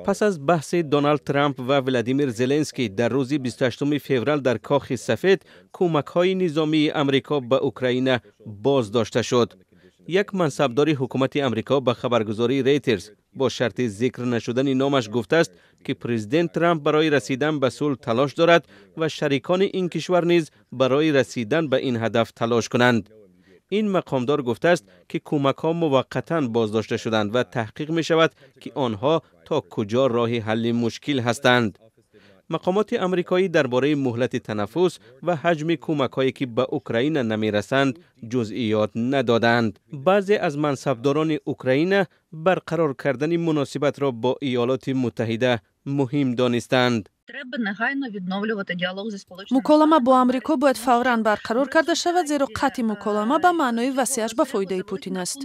پس از بحث دونالد ترامپ و ولادیمیر زلنسکی در روز 28 فوریه در کاخ سفید، کمک‌های نظامی آمریکا به اوکراین بازداشته شد. یک منصبدار حکومت آمریکا به خبرگزاری ریترز با شرط ذکر نشدن نامش گفته است که پرزیدنت ترامپ برای رسیدن به صلح تلاش دارد و شریکان این کشور نیز برای رسیدن به این هدف تلاش کنند. این مقامدار گفته است که کمک‌ها موقتاً بازداشته شدند و تحقیق می شود که آنها تا کجا راه حل مشکل هستند. مقامات آمریکایی درباره مهلت تنفس و حجم کمک‌هایی که به اوکراین نمی‌رسند جزئیات ندادند. بعضی از منصبداران اوکراین برقرار کردن مناسبت را با ایالات متحده مهم دانستند. مکالمه با آمریکا باید فوراً برقرار کرده شود، زیرا قطع مکالمه به معنای وسیعش به فایده پوتین است.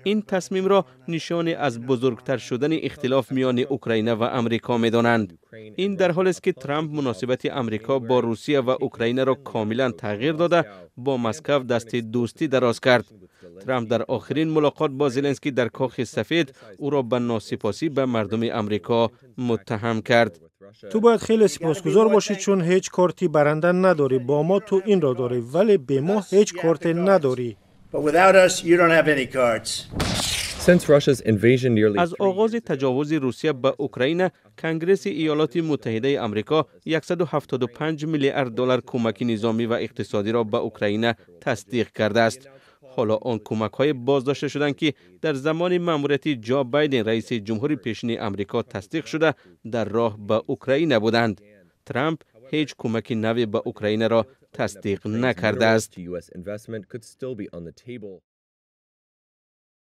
این تصمیم را نشانی از بزرگتر شدن اختلاف میان اوکراین و آمریکا می‌دانند. این در حالی است که ترامپ مناسبت آمریکا با روسیه و اوکراین را کاملا تغییر داده با مسکو دست دوستی دراز کرد. ترامپ در آخرین ملاقات با زلنسکی در کاخ سفید او را به ناسپاسی به مردم آمریکا متهم کرد. تو باید خیلی سپاسگزار باشی چون هیچ کارتی برنده نداری. با ما تو این را داری ولی به ما هیچ کارت نداری. از آغاز تجاوز روسیه به اوکراین، کنگره ایالات متحده آمریکا 175 میلیارد دلار کمک نظامی و اقتصادی را به اوکراین تصدیق کرده است. حالا آن کمک‌های بازداشته شدند که در زمان مأموریت جو بایدن رئیس جمهور پیشین آمریکا تصدیق شده در راه به اوکراین بودند. ترامپ هیچ کمک نوی به اوکراین را تصدیق نکرده است.